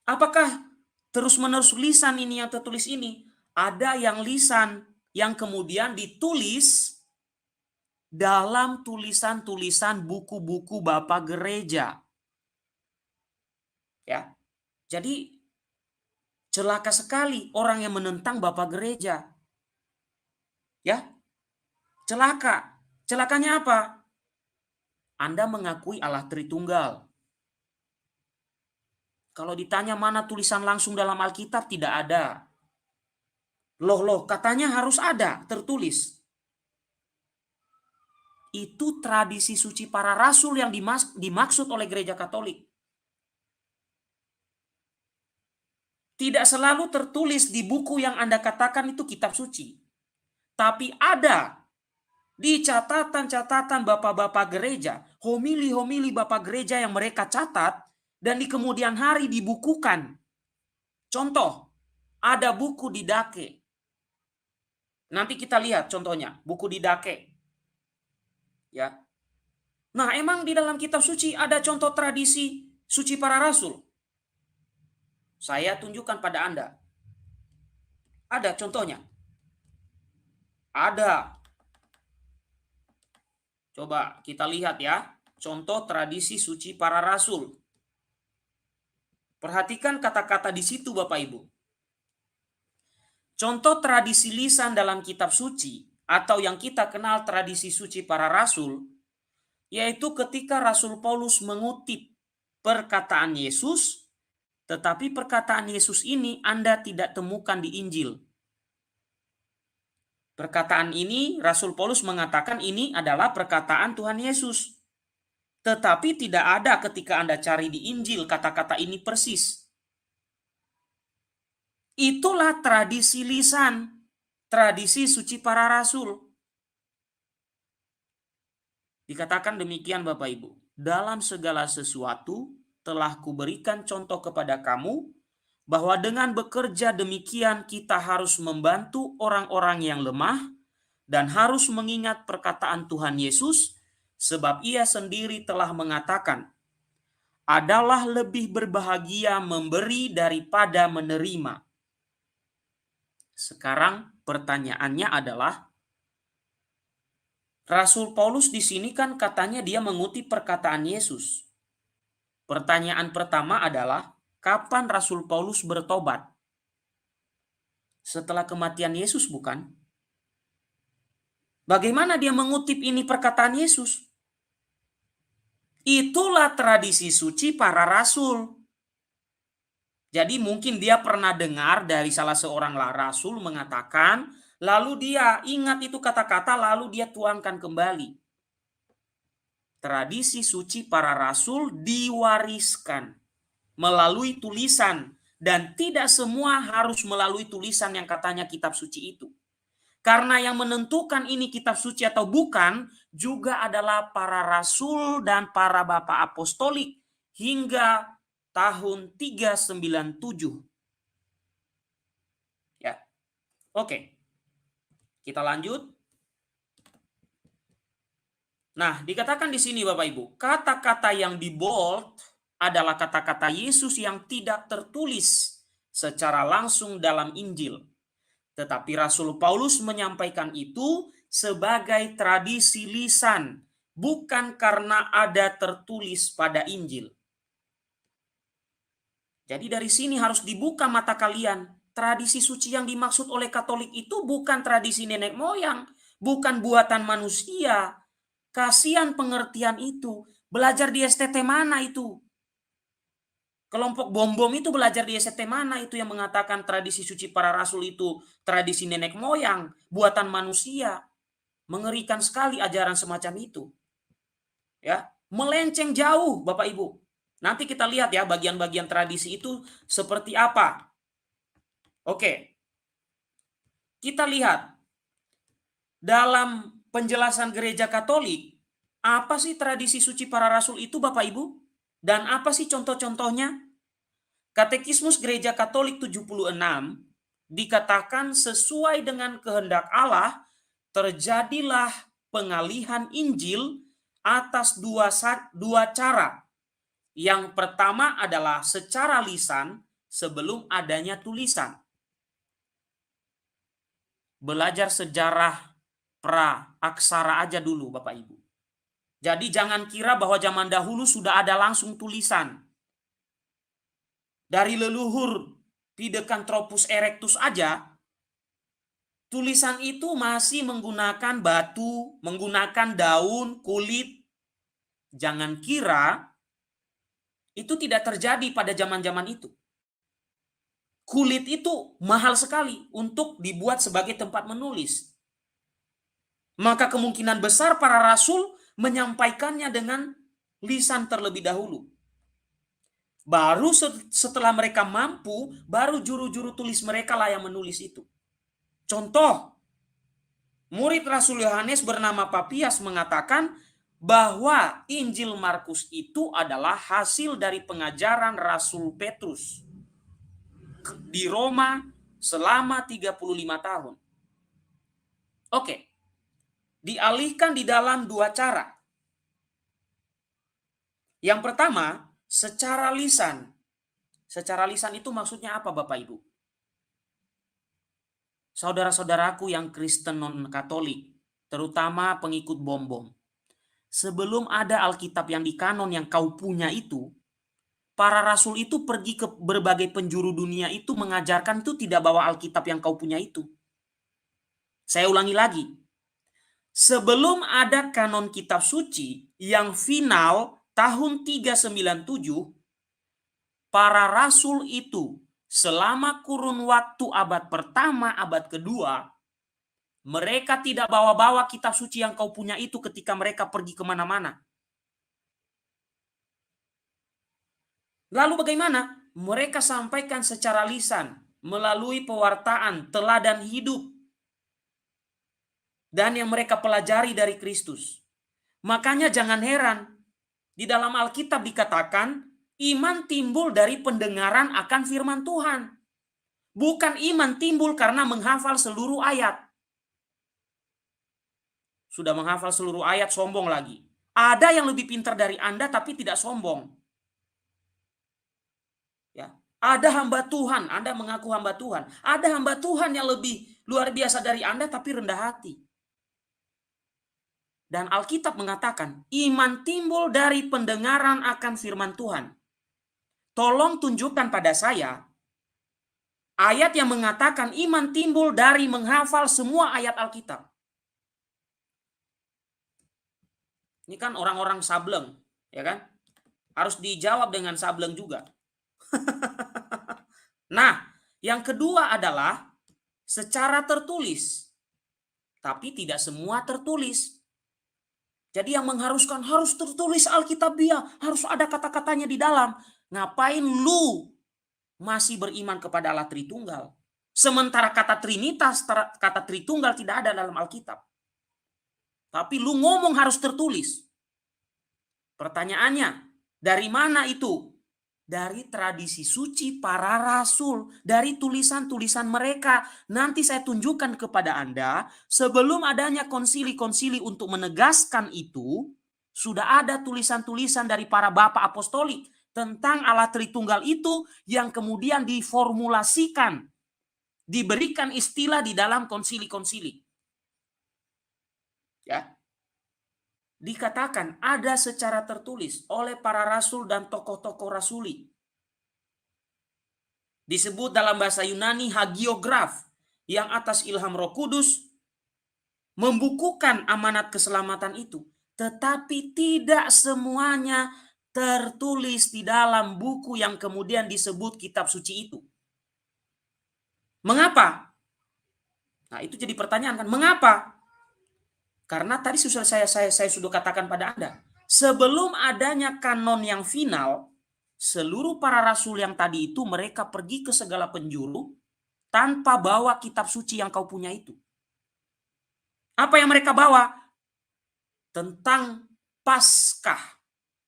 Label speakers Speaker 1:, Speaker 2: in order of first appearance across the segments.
Speaker 1: Apakah terus-menerus lisan ini yang tertulis ini? Ada yang lisan yang kemudian ditulis dalam tulisan-tulisan buku-buku Bapak gereja. Ya. Jadi celaka sekali orang yang menentang Bapak gereja. Ya, celaka. Celakanya apa? Anda mengakui Allah Tritunggal. Kalau ditanya mana tulisan langsung dalam Alkitab, tidak ada. Loh, katanya harus ada tertulis. Itu tradisi suci para rasul yang dimaksud oleh gereja Katolik. Tidak selalu tertulis di buku yang Anda katakan itu kitab suci. Tapi ada di catatan-catatan bapak-bapak gereja, homili-homili bapak gereja yang mereka catat, dan di kemudian hari dibukukan. Contoh, ada buku Didache. Nanti kita lihat contohnya, buku Didache. Ya. Nah, emang di dalam kitab suci ada contoh tradisi suci para rasul. Saya tunjukkan pada Anda. Ada contohnya. Ada. Coba kita lihat ya. Contoh tradisi suci para rasul. Perhatikan kata-kata di situ Bapak Ibu. Contoh tradisi lisan dalam kitab suci atau yang kita kenal tradisi suci para rasul, yaitu ketika Rasul Paulus mengutip perkataan Yesus, tetapi perkataan Yesus ini Anda tidak temukan di Injil. Perkataan ini Rasul Paulus mengatakan ini adalah perkataan Tuhan Yesus. Tetapi tidak ada ketika Anda cari di Injil kata-kata ini persis. Itulah tradisi lisan, tradisi suci para rasul. Dikatakan demikian Bapak Ibu, dalam segala sesuatu telah kuberikan contoh kepada kamu, bahwa dengan bekerja demikian kita harus membantu orang-orang yang lemah dan harus mengingat perkataan Tuhan Yesus, sebab ia sendiri telah mengatakan, adalah lebih berbahagia memberi daripada menerima. Sekarang pertanyaannya adalah, Rasul Paulus di sini kan katanya dia mengutip perkataan Yesus. Pertanyaan pertama adalah, kapan Rasul Paulus bertobat? Setelah kematian Yesus bukan? Bagaimana dia mengutip ini perkataan Yesus? Itulah tradisi suci para rasul. Jadi mungkin dia pernah dengar dari salah seorang rasul mengatakan, lalu dia ingat itu kata-kata, lalu dia tuangkan kembali. Tradisi suci para rasul diwariskan melalui tulisan, dan tidak semua harus melalui tulisan yang katanya kitab suci itu. Karena yang menentukan ini kitab suci atau bukan juga adalah para rasul dan para bapak apostolik hingga tahun 397. Ya. Oke. Kita lanjut. Nah, dikatakan di sini Bapak Ibu, kata-kata yang di bold adalah kata-kata Yesus yang tidak tertulis secara langsung dalam Injil. Tetapi Rasul Paulus menyampaikan itu sebagai tradisi lisan, bukan karena ada tertulis pada Injil. Jadi dari sini harus dibuka mata kalian. Tradisi suci yang dimaksud oleh Katolik itu bukan tradisi nenek moyang, bukan buatan manusia. Kasihan pengertian itu. Belajar di STT mana itu? Kelompok bom-bom itu belajar di STT mana itu yang mengatakan tradisi suci para rasul itu tradisi nenek moyang, buatan manusia. Mengerikan sekali ajaran semacam itu. Ya, melenceng jauh Bapak Ibu. Nanti kita lihat ya bagian-bagian tradisi itu seperti apa. Oke. Kita lihat dalam penjelasan gereja Katolik, apa sih tradisi suci para rasul itu Bapak Ibu? Dan apa sih contoh-contohnya? Katekismus Gereja Katolik 76 dikatakan sesuai dengan kehendak Allah terjadilah pengalihan Injil atas dua cara. Yang pertama adalah secara lisan sebelum adanya tulisan. Belajar sejarah pra-aksara aja dulu Bapak Ibu. Jadi jangan kira bahwa zaman dahulu sudah ada langsung tulisan. Dari leluhur Pithecanthropus erectus aja, tulisan itu masih menggunakan batu, menggunakan daun, kulit. Jangan kira itu tidak terjadi pada zaman-zaman itu. Kulit itu mahal sekali untuk dibuat sebagai tempat menulis. Maka kemungkinan besar para rasul menyampaikannya dengan lisan terlebih dahulu. Baru setelah mereka mampu, baru juru-juru tulis mereka lah yang menulis itu. Contoh, murid Rasul Yohanes bernama Papias mengatakan bahwa Injil Markus itu adalah hasil dari pengajaran Rasul Petrus di Roma selama 35 tahun. Oke, dialihkan di dalam dua cara. Yang pertama, secara lisan. Secara lisan itu maksudnya apa Bapak Ibu? Saudara-saudaraku yang Kristen non-Katolik, terutama pengikut bom-bom. Sebelum ada Alkitab yang dikanon yang kau punya itu, para rasul itu pergi ke berbagai penjuru dunia itu mengajarkan itu tidak bawa Alkitab yang kau punya itu. Saya ulangi lagi. Sebelum ada kanon kitab suci yang final tahun 397, para rasul itu selama kurun waktu abad pertama, abad kedua, mereka tidak bawa-bawa kitab suci yang kau punya itu ketika mereka pergi kemana-mana. Lalu bagaimana? Mereka sampaikan secara lisan, melalui pewartaan, teladan hidup, dan yang mereka pelajari dari Kristus. Makanya jangan heran, di dalam Alkitab dikatakan, iman timbul dari pendengaran akan firman Tuhan. Bukan iman timbul karena menghafal seluruh ayat. Sudah menghafal seluruh ayat, sombong lagi. Ada yang lebih pintar dari Anda tapi tidak sombong. Ya, ada hamba Tuhan, Anda mengaku hamba Tuhan. Ada hamba Tuhan yang lebih luar biasa dari Anda tapi rendah hati. Dan Alkitab mengatakan, iman timbul dari pendengaran akan firman Tuhan. Tolong tunjukkan pada saya ayat yang mengatakan iman timbul dari menghafal semua ayat Alkitab. Ini kan orang-orang sableng, ya kan? Harus dijawab dengan sableng juga. Nah, yang kedua adalah secara tertulis. Tapi tidak semua tertulis. Jadi yang mengharuskan harus tertulis Alkitabiah, harus ada kata-katanya di dalam. Ngapain lu masih beriman kepada Allah Tritunggal? Sementara kata Trinitas, kata Tritunggal tidak ada dalam Alkitab. Tapi lu ngomong harus tertulis. Pertanyaannya, dari mana itu? Dari tradisi suci para rasul, dari tulisan-tulisan mereka. Nanti saya tunjukkan kepada Anda, sebelum adanya konsili-konsili untuk menegaskan itu, sudah ada tulisan-tulisan dari para bapak apostolik tentang Allah Tritunggal itu yang kemudian diformulasikan, diberikan istilah di dalam konsili-konsili. Ya. Dikatakan ada secara tertulis oleh para rasul dan tokoh-tokoh rasuli. Disebut dalam bahasa Yunani hagiograf, yang atas ilham Roh Kudus membukukan amanat keselamatan itu. Tetapi tidak semuanya tertulis di dalam buku yang kemudian disebut kitab suci itu. Mengapa? Nah, itu jadi pertanyaan kan, mengapa? Karena tadi sudah saya sudah katakan pada Anda, sebelum adanya kanon yang final, seluruh para rasul yang tadi itu mereka pergi ke segala penjuru tanpa bawa kitab suci yang kau punya itu. Apa yang mereka bawa? Tentang Paskah,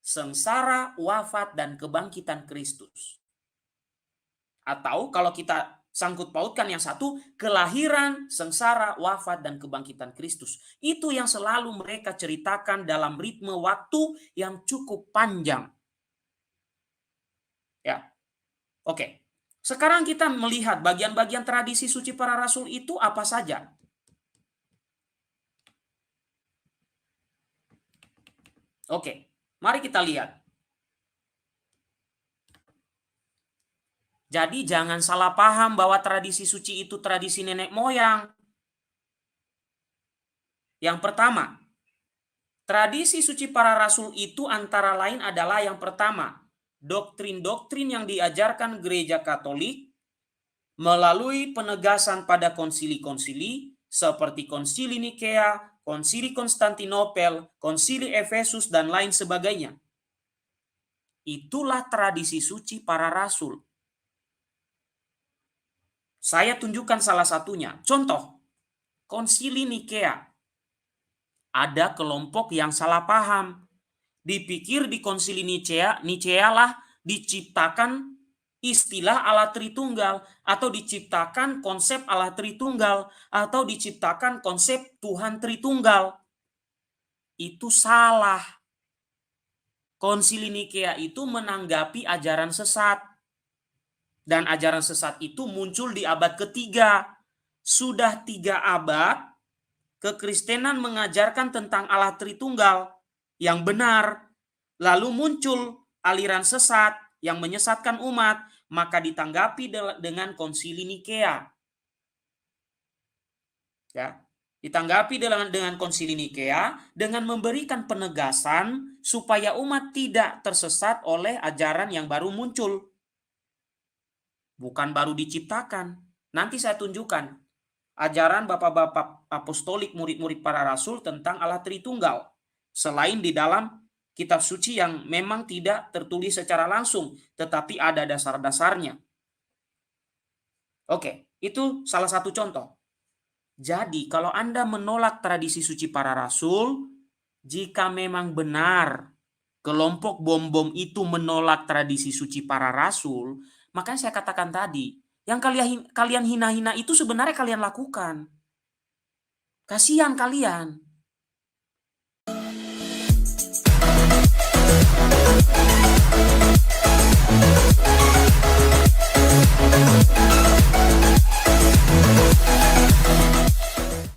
Speaker 1: sengsara, wafat, dan kebangkitan Kristus. Atau kalau kita sangkut pautkan yang satu, kelahiran, sengsara, wafat, dan kebangkitan Kristus. Itu yang selalu mereka ceritakan dalam ritme waktu yang cukup panjang. Ya, oke. Sekarang kita melihat bagian-bagian tradisi suci para rasul itu apa saja. Oke, mari kita lihat. Jadi jangan salah paham bahwa tradisi suci itu tradisi nenek moyang. Yang pertama, tradisi suci para rasul itu antara lain adalah yang pertama, doktrin-doktrin yang diajarkan gereja Katolik melalui penegasan pada konsili-konsili seperti konsili Nikea, konsili Konstantinopel, konsili Efesus, dan lain sebagainya. Itulah tradisi suci para rasul. Saya tunjukkan salah satunya. Contoh, konsili Nikea. Ada kelompok yang salah paham. Dipikir di konsili Nicea lah diciptakan istilah Allah Tritunggal, atau diciptakan konsep Allah Tritunggal, atau diciptakan konsep Tuhan Tritunggal. Itu salah. Konsili Nikea itu menanggapi ajaran sesat. Dan ajaran sesat itu muncul di abad ketiga. Sudah 3 abad kekristenan mengajarkan tentang Allah Tritunggal yang benar, lalu muncul aliran sesat yang menyesatkan umat, maka ditanggapi dengan konsili Nikea. Ya, ditanggapi dengan konsili Nikea dengan memberikan penegasan supaya umat tidak tersesat oleh ajaran yang baru muncul. Bukan baru diciptakan. Nanti saya tunjukkan ajaran bapak-bapak apostolik, murid-murid para rasul tentang Allah Tritunggal. Selain di dalam kitab suci yang memang tidak tertulis secara langsung, tetapi ada dasar-dasarnya. Oke, itu salah satu contoh. Jadi kalau Anda menolak tradisi suci para rasul, jika memang benar kelompok bom-bom itu menolak tradisi suci para rasul, makanya saya katakan tadi, yang kalian hina-hina itu sebenarnya kalian lakukan. Kasihan kalian.